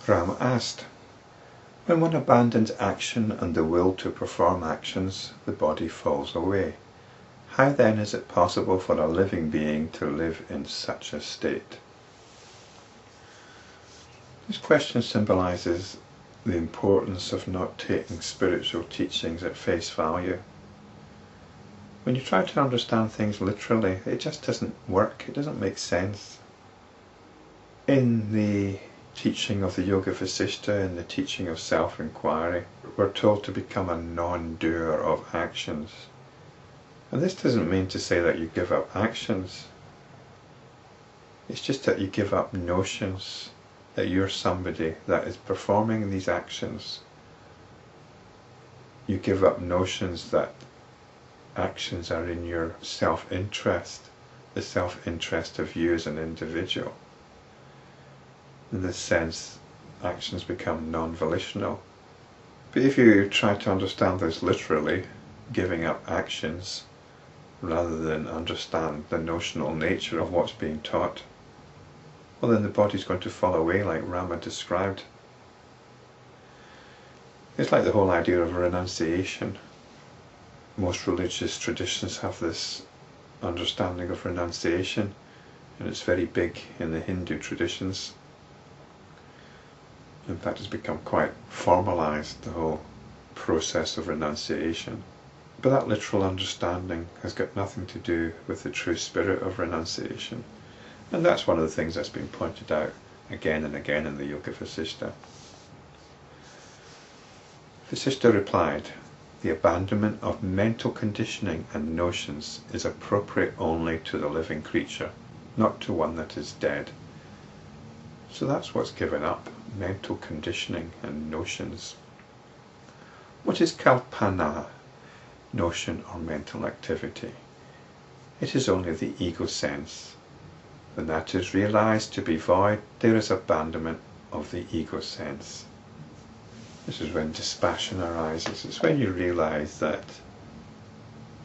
Rama asked, when one abandons action and the will to perform actions, the body falls away. How then is it possible for a living being to live in such a state? This question symbolizes the importance of not taking spiritual teachings at face value. When you try to understand things literally, it just doesn't work, it doesn't make sense. In the teaching of the Yoga Vasishta, in the teaching of self-enquiry, we're told to become a non-doer of actions. And this doesn't mean to say that you give up actions. It's just that you give up notions that you're somebody that is performing these actions. You give up notions that actions are in your self-interest, the self-interest of you as an individual. In this sense, actions become non-volitional. But if you try to understand this literally, giving up actions, rather than understand the notional nature of what's being taught, well then the body's going to fall away like Rama described. It's like the whole idea of renunciation. Most religious traditions have this understanding of renunciation, and it's very big in the Hindu traditions. In fact, it's become quite formalized, the whole process of renunciation. But that literal understanding has got nothing to do with the true spirit of renunciation. And that's one of the things that's been pointed out again and again in the Yoga Vasishta. Vasishta replied, the abandonment of mental conditioning and notions is appropriate only to the living creature, not to one that is dead. So that's what's given up, mental conditioning and notions. What is Kalpana, notion or mental activity? It is only the egosense. When that is realized to be void, there is abandonment of the egosense. This is when dispassion arises. It's when you realize that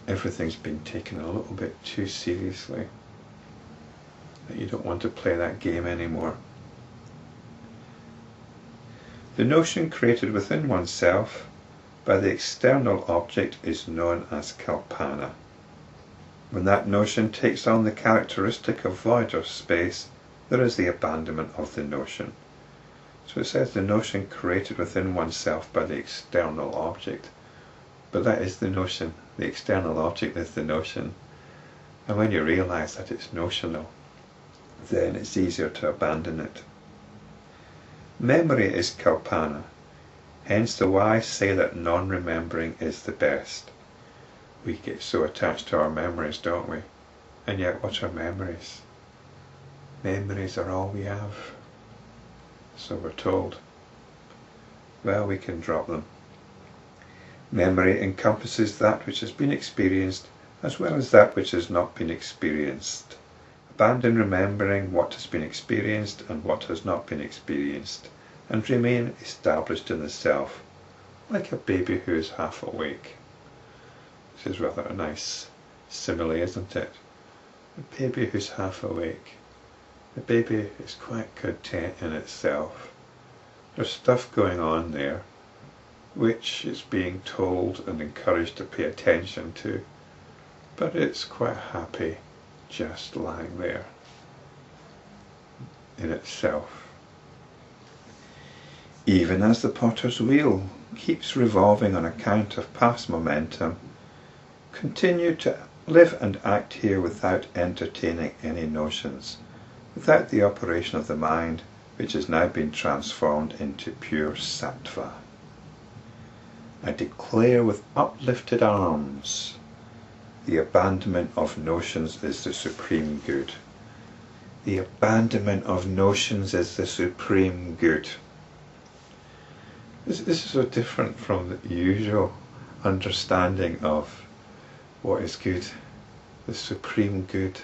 everything's been taken a little bit too seriously, that you don't want to play that game anymore. The notion created within oneself by the external object is known as Kalpana. When that notion takes on the characteristic of void or space, there is the abandonment of the notion. So it says the notion created within oneself by the external object. But that is the notion. The external object is the notion. And when you realize that it's notional, then it's easier to abandon it. Memory is Kalpana. Hence the wise say that non-remembering is the best. We get so attached to our memories, don't we? And yet, what are memories? Memories are all we have. So we're told. Well, we can drop them. Memory encompasses that which has been experienced as well as that which has not been experienced. Abandon remembering what has been experienced and what has not been experienced, and remain established in the self, like a baby who is half awake. This is rather a nice simile, isn't it? A baby who's half awake. The baby is quite content in itself. There's stuff going on there which it's being told and encouraged to pay attention to, but it's quite happy just lying there in itself. Even as the potter's wheel keeps revolving on account of past momentum, continue to live and act here without entertaining any notions, without the operation of the mind, which has now been transformed into pure sattva. I declare with uplifted arms, the abandonment of notions is the supreme good. The abandonment of notions is the supreme good. This is so different from the usual understanding of what is good. The supreme good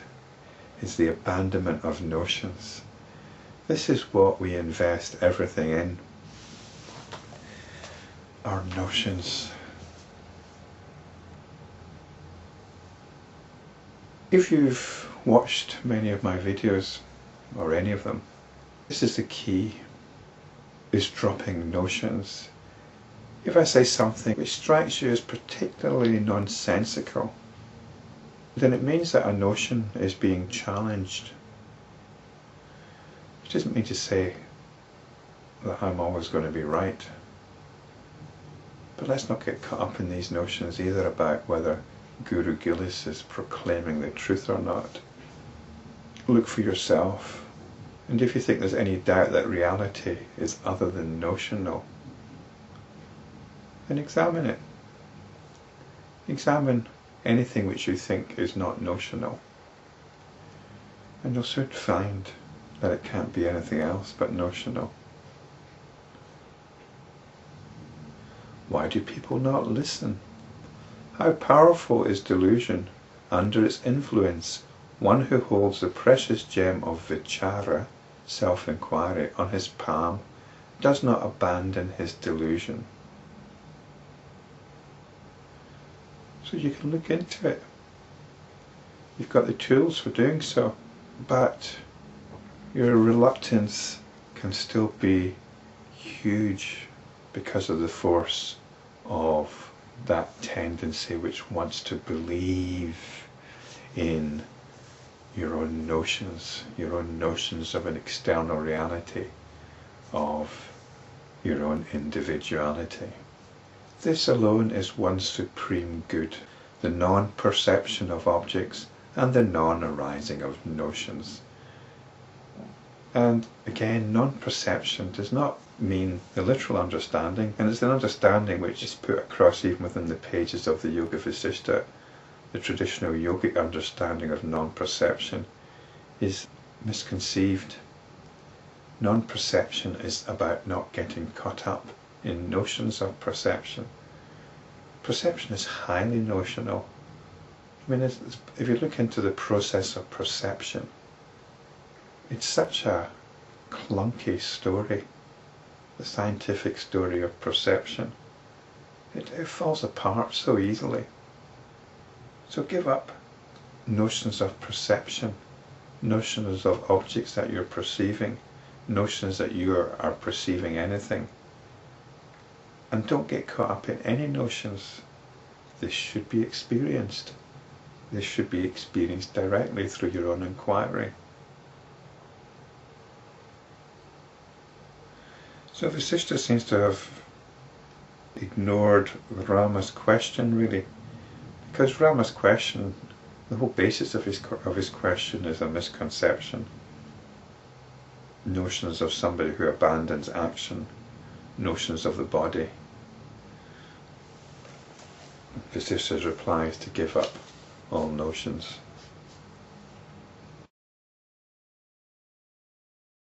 is the abandonment of notions. This is what we invest everything in. Our notions. If you've watched many of my videos, or any of them, this is the key. is dropping notions. If I say something which strikes you as particularly nonsensical, then it means that a notion is being challenged. It doesn't mean to say that I'm always going to be right. But let's not get caught up in these notions either about whether Guru Gillis is proclaiming the truth or not. Look for yourself, and if you think there's any doubt that reality is other than notional, then examine it. Examine anything which you think is not notional, and you'll soon find that it can't be anything else but notional. Why do people not listen? How powerful is delusion? Under its influence, one who holds the precious gem of vichara, self-enquiry, on his palm does not abandon his delusion. So you can look into it. You've got the tools for doing so, but your reluctance can still be huge because of the force of that tendency which wants to believe in your own notions of an external reality, of your own individuality. This alone is one supreme good, the non-perception of objects and the non-arising of notions. And again, non-perception does not mean the literal understanding, and it's an understanding which is put across even within the pages of the Yoga Vasishta. The traditional yogic understanding of non-perception is misconceived. Non-perception is about not getting caught up in notions of perception. Perception is highly notional. I mean, if you look into the process of perception, it's such a clunky story, the scientific story of perception. It falls apart so easily. So give up notions of perception, notions of objects that you're perceiving, notions that you are perceiving anything. And don't get caught up in any notions. This should be experienced. This should be experienced directly through your own inquiry. So Vasishta seems to have ignored Rama's question, really, because Rama's question, the whole basis of his question is a misconception. Notions of somebody who abandons action, notions of the body. Vasishta's reply is to give up all notions.